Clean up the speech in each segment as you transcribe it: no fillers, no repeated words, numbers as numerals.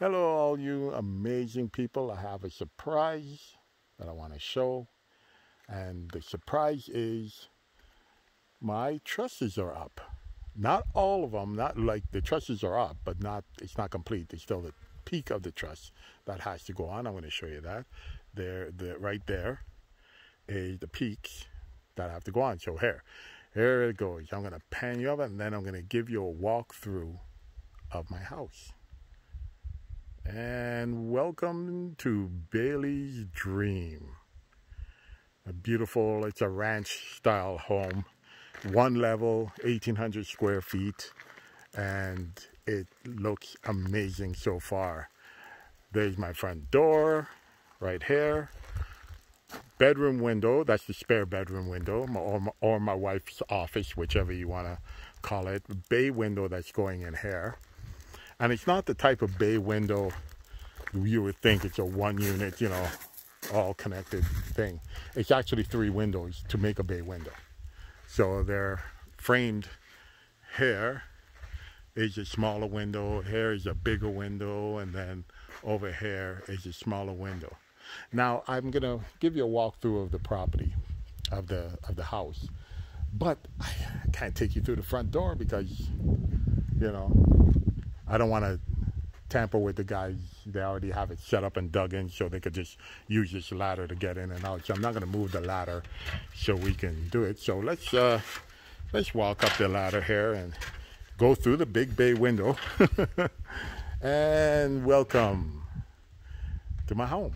Hello, all you amazing people. I have a surprise that I want to show. And the surprise is my trusses are up. Not all of them, not like the trusses are up, but it's not complete. There's still the peak of the truss that has to go on. I'm going to show you that. Right there is the peaks that have to go on. So here it goes. I'm going to pan you up and then I'm going to give you a walkthrough of my house. And welcome to Bailey's Dream. It's a ranch style home, one level, 1,800 square feet, and it looks amazing so far. There's my front door right here. Bedroom window, that's the spare bedroom window, or my wife's office, whichever you want to call it. Bay window that's going in here. And it's not the type of bay window you would think it's a one unit, all connected thing. It's actually 3 windows to make a bay window. So they're framed. Here is a smaller window, here is a bigger window, and then over here is a smaller window. Now I'm gonna give you a walkthrough of the property, of the house. But I can't take you through the front door because, I don't want to tamper with the guys. They already have it set up and dug in so they could just use this ladder to get in and out. So I'm not going to move the ladder so we can do it. So let's walk up the ladder here and go through the big bay window. And welcome to my home.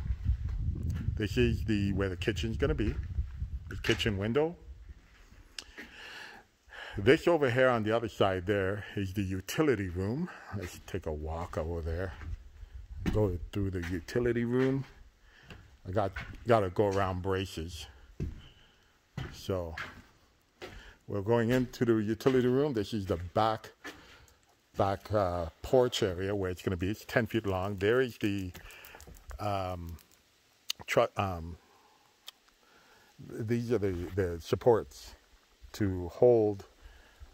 This is where the kitchen's going to be. The kitchen window. This over here on the other side there is the utility room. Let's take a walk over there. Go through the utility room. I got to go around braces. So we're going into the utility room. This is the back porch area where it's going to be. It's 10 feet long. There is the these are the supports to hold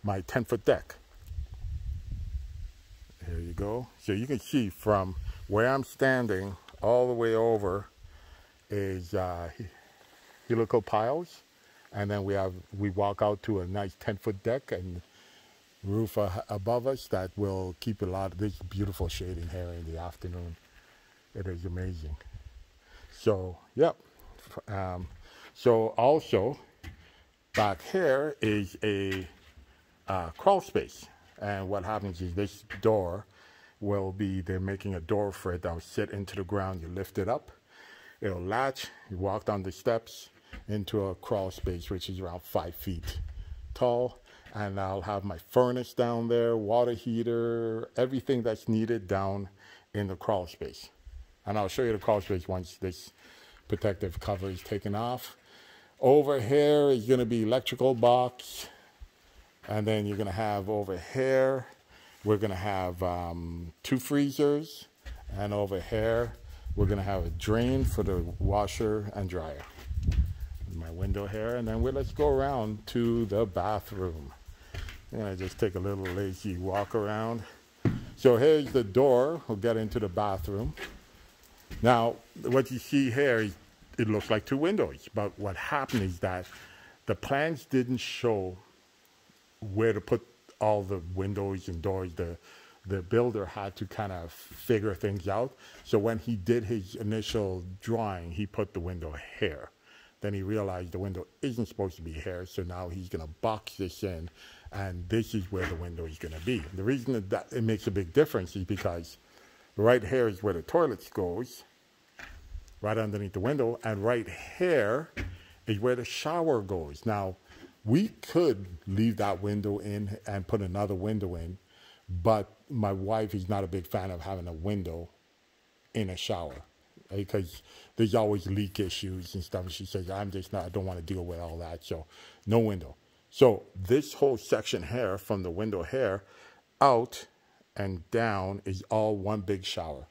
my 10-foot deck. There you go. So you can see from where I'm standing all the way over is helical piles, and then we walk out to a nice 10-foot deck and roof above us that will keep a lot of this beautiful shading here in the afternoon. It is amazing. So yep. So also back here is a crawl space, and what happens is this door they're making a door for it that'll sit into the ground. You lift it up, it'll latch, you walk down the steps into a crawl space which is around 5 feet tall, and I'll have my furnace down there, water heater, everything that's needed down in the crawl space. And I'll show you the crawl space once this protective cover is taken off. Over here is going to be electrical box. And then you're going to have over here, we're going to have 2 freezers. And over here, we're going to have a drain for the washer and dryer. My window here. And then let's go around to the bathroom. I'm going to just take a little lazy walk around. So here's the door. We'll get into the bathroom. Now, what you see here, it looks like 2 windows. But what happened is that the plans didn't show where to put all the windows and doors. The builder had to kind of figure things out. So when he did his initial drawing, he put the window here. Then he realized the window isn't supposed to be here, so now he's going to box this in, and this is where the window is going to be. The reason that it makes a big difference is because right here is where the toilets goes, right underneath the window, and right here is where the shower goes. Now, we could leave that window in and put another window in, but my wife is not a big fan of having a window in a shower because there's always leak issues and stuff. She says, I don't want to deal with all that, so no window. So this whole section here, from the window here out and down, is all one big shower.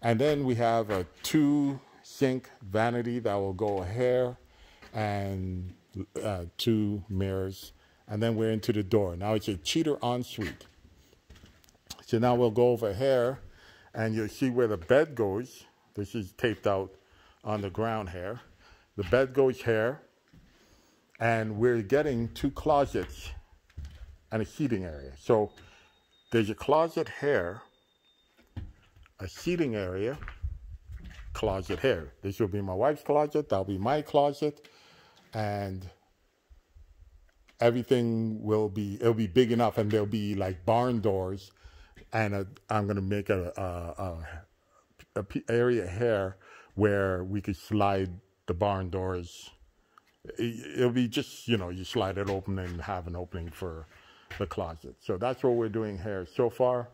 And then we have a 2-sink vanity that will go here, and 2 mirrors, and then we're into the door. Now it's a cheater ensuite. So now we'll go over here And you'll see where the bed goes. This is taped out on the ground here. The bed goes here. And we're getting 2 closets and a seating area. So there's a closet here, a seating area, closet here. This will be my wife's closet, that'll be my closet, and everything will be, it'll be big enough, and there'll be like barn doors, and I'm gonna make a area here where we could slide the barn doors. It'll be just, you slide it open and have an opening for the closet. So that's what we're doing here so far.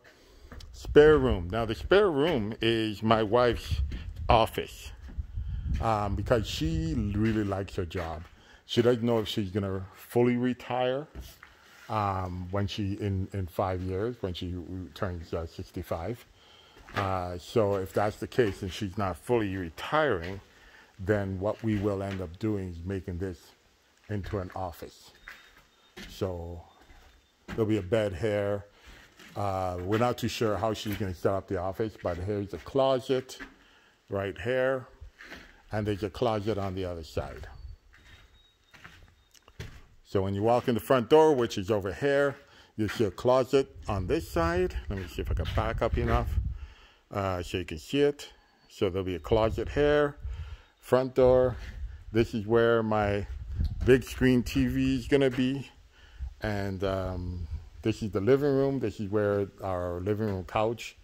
Spare room. Now the spare room is my wife's office because she really likes her job. She doesn't know if she's going to fully retire when in 5 years, when she turns 65. So if that's the case and she's not fully retiring, then what we will end up doing is making this into an office. So there'll be a bed here. We're not too sure how she's going to set up the office, but here's a closet right here, and there's a closet on the other side. So when you walk in the front door, which is over here, you'll see a closet on this side. Let me see if I can back up enough so you can see it. So there'll be a closet here. Front door, this is where my big screen TV is gonna be, and this is the living room. This is where our living room couch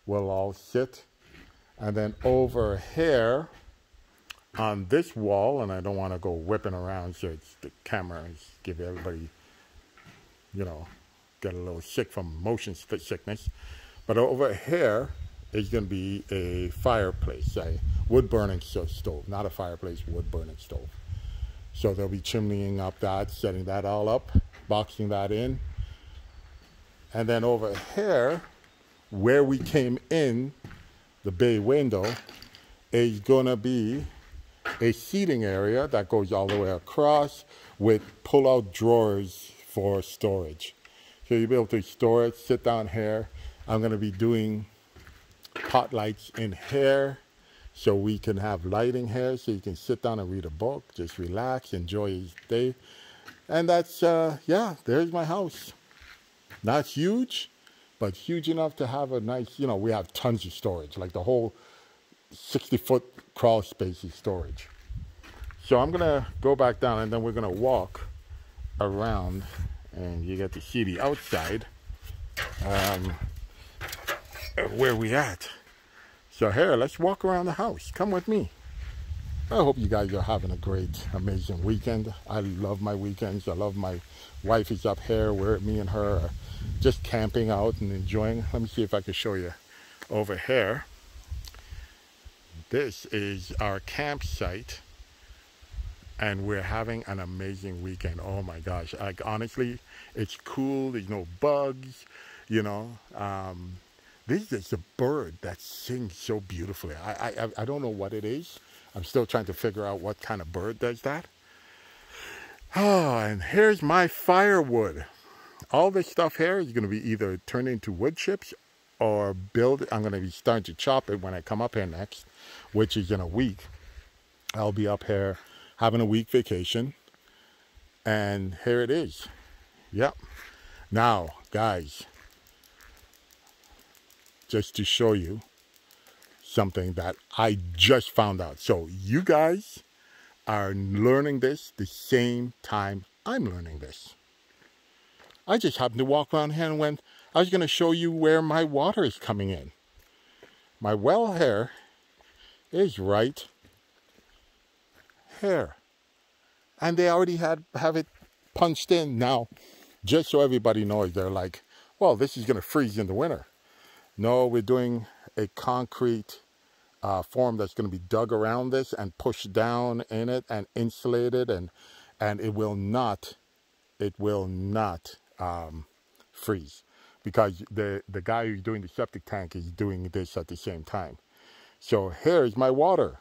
will all sit. And then over here on this wall, and I don't want to go whipping around so it's the camera and give everybody, get a little sick from motion sickness, but over here is going to be a fireplace, a wood-burning stove, not a fireplace, wood-burning stove. So they'll be chimneying up that, setting that all up, boxing that in. And then over here, where we came in, the bay window, is going to be a seating area that goes all the way across with pull-out drawers for storage. So you'll be able to store it, sit down here. I'm going to be doing pot lights in here so we can have lighting here so you can sit down and read a book, just relax, enjoy your day. And that's, yeah, there's my house. Not huge, but huge enough to have a nice, we have tons of storage, like the whole 60-foot crawl space is storage. So I'm going to go back down and then we're going to walk around and you get to see the outside. Where we at. So here, let's walk around the house. Come with me. I hope you guys are having a great, amazing weekend. I love my weekends. I love my wife is up here where me and her are just camping out and enjoying. Let me see if I can show you over here. This is our campsite and we're having an amazing weekend. Oh my gosh. Like honestly, it's cool. There's no bugs, This is a bird that sings so beautifully. I don't know what it is. I'm still trying to figure out what kind of bird does that. Oh, and here's my firewood. All this stuff here is going to be either turned into wood chips or build. I'm going to be starting to chop it when I come up here next, which is in a week. I'll be up here having a week vacation. And here it is. Yep. Now, guys, just to show you something that I just found out. So you guys are learning this the same time I'm learning this. I just happened to walk around here and went, I was going to show you where my water is coming in. My well here is right here. And they already have it punched in. Now, just so everybody knows, they're like, well, this is going to freeze in the winter. No, we're doing a concrete form that's going to be dug around this and pushed down in it and insulated, and it will not freeze because the guy who's doing the septic tank is doing this at the same time. So here's my water.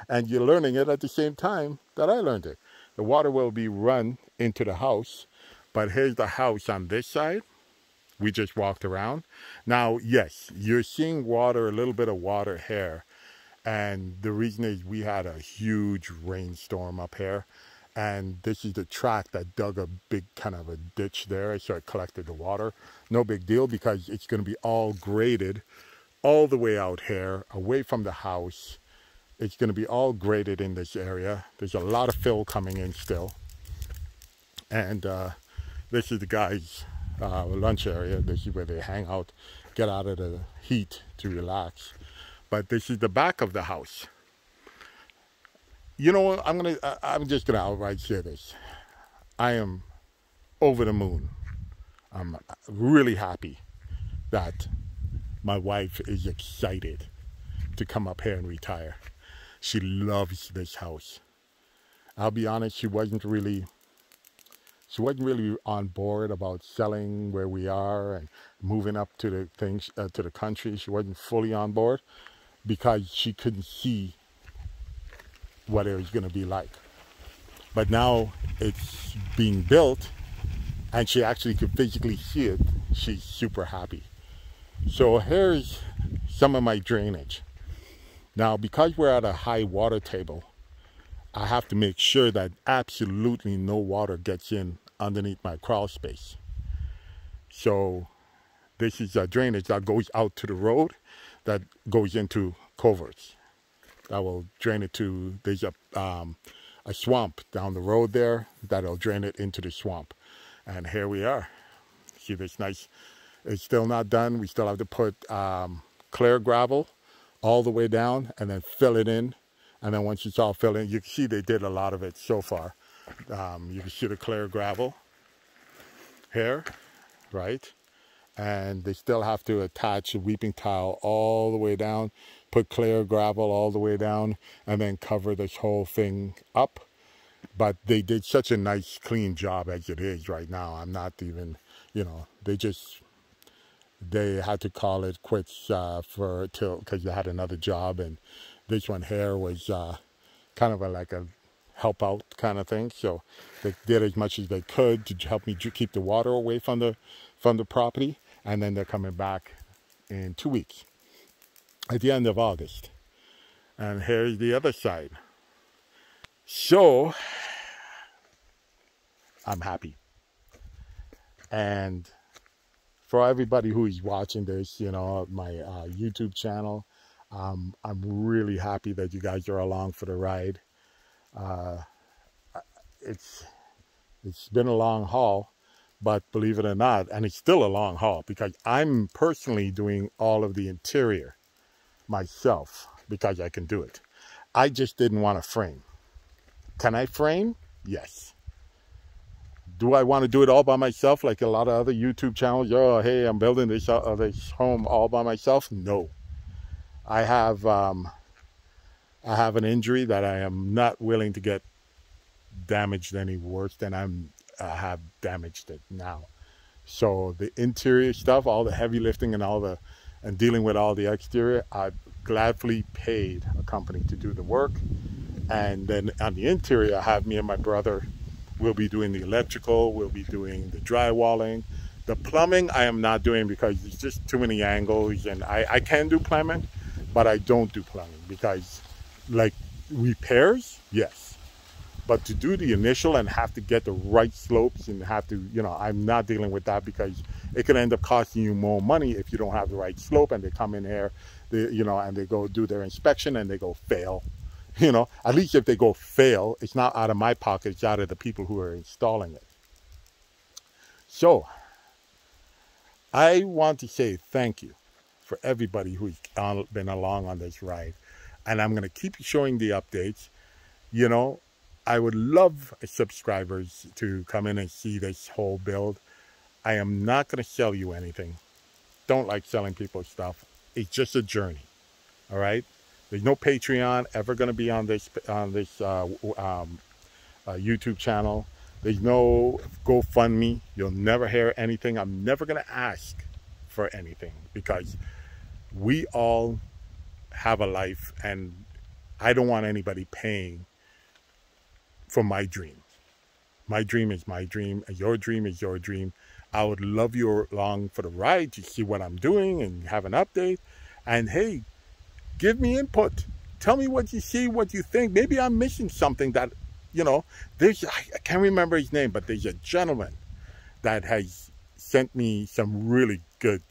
And you're learning it at the same time that I learned it. The water will be run into the house, but here's the house on this side. We just walked around. Now, yes, you're seeing water, a little bit of water here. And the reason is we had a huge rainstorm up here. And this is the track that dug a big kind of a ditch there. So it collected the water. No big deal because it's going to be all graded all the way out here, away from the house. It's going to be all graded in this area. There's a lot of fill coming in still. And this is the guys' lunch area. This is where they hang out, get out of the heat to relax. But this is the back of the house. You know, I'm just gonna outright say this. I am over the moon. I'm really happy that my wife is excited to come up here and retire. She loves this house. I'll be honest, she wasn't really on board about selling where we are and moving up to the things to the country. She wasn't fully on board because she couldn't see what it was going to be like. But now it's being built and she actually could physically see it. She's super happy. So here's some of my drainage. Now, because we're at a high water table, I have to make sure that absolutely no water gets in underneath my crawl space. So this is a drainage that goes out to the road, that goes into culverts. That will drain it to, there's a swamp down the road there that'll drain it into the swamp. And here we are. See this nice, it's still not done. We still have to put clear gravel all the way down and then fill it in. And then once it's all filled in, you can see they did a lot of it so far. You can see the clear gravel here, right? And they still have to attach a weeping tile all the way down, put clear gravel all the way down, and then cover this whole thing up. But they did such a nice, clean job as it is right now. I'm not even, you know, they had to call it quits because they had another job, and this one here was kind of like a help out kind of thing. So they did as much as they could to help me keep the water away from the property, and then they're coming back in 2 weeks at the end of August. And here's the other side. So I'm happy. And for everybody who is watching this, you know, my YouTube channel, I'm really happy that you guys are along for the ride. It's been a long haul, but believe it or not, and it's still a long haul because I'm personally doing all of the interior myself because I can do it. I just didn't want to frame. Can I frame? Yes. Do I want to do it all by myself like a lot of other YouTube channels? Oh, hey, I'm building this home all by myself. No. I have an injury that I am not willing to get damaged any worse than I have damaged it now. So the interior stuff, all the heavy lifting and dealing with all the exterior, I gladly paid a company to do the work. And then on the interior, I have me and my brother. We'll be doing the electrical, we'll be doing the drywalling. The plumbing I am not doing because there's just too many angles, and I can do plumbing, but I don't do plumbing because, like, repairs, yes. But to do the initial and have to get the right slopes and have to, you know, I'm not dealing with that because it could end up costing you more money if you don't have the right slope and they come in here, you know, and they go do their inspection and they go fail. You know, at least if they go fail, it's not out of my pocket, it's out of the people who are installing it. So, I want to say thank you for everybody who's been along on this ride. And I'm going to keep showing the updates. You know, I would love subscribers to come in and see this whole build. I am not going to sell you anything. Don't like selling people stuff. It's just a journey. All right? There's no Patreon ever going to be on this YouTube channel. There's no GoFundMe. You'll never hear anything. I'm never going to ask for anything because we all have a life, and I don't want anybody paying for my dream. My dream is my dream. Your dream is your dream. I would love you along for the ride to see what I'm doing and have an update. And hey, give me input. Tell me what you see, what you think. Maybe I'm missing something that, I can't remember his name, but there's a gentleman that has sent me some really good,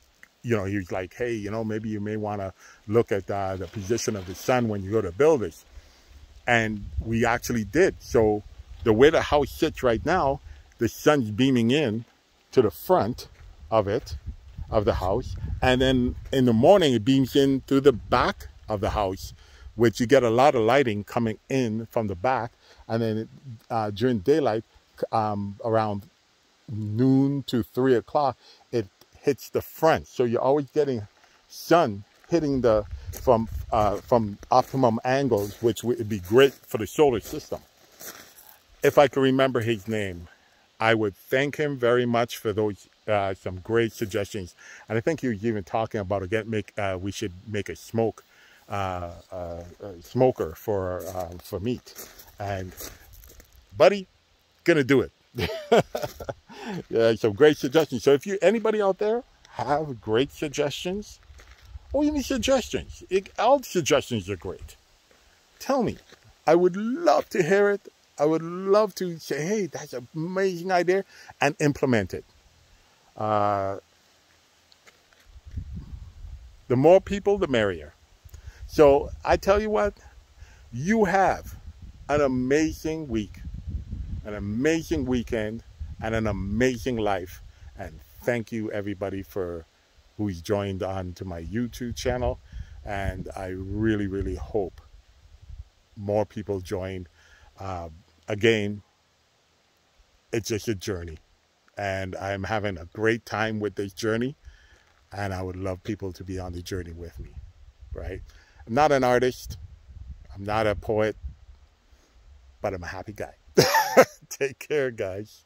he was like, hey, maybe you may want to look at the position of the sun when you go to build this. And we actually did. So the way the house sits right now, the sun's beaming in to the front of the house. And then in the morning, it beams in through the back of the house, which you get a lot of lighting coming in from the back. And then during daylight, around noon to 3 o'clock, it hits the front. So you're always getting sun hitting from optimum angles, which would be great for the solar system. If I could remember his name, I would thank him very much for those some great suggestions. And I think he was even talking about we should make a smoker for meat. And buddy, gonna do it. Yeah, some great suggestions. So if anybody out there have great suggestions, or even suggestions, all suggestions are great. Tell me. I would love to hear it. I would love to say, hey, that's an amazing idea, and implement it. The more people, the merrier. So I tell you what, you have an amazing week, an amazing weekend, and an amazing life. And thank you, everybody, for who's joined on to my YouTube channel. And I really, really hope more people join. Again, it's just a journey. And I'm having a great time with this journey. And I would love people to be on the journey with me, right? I'm not an artist. I'm not a poet. But I'm a happy guy. Take care, guys.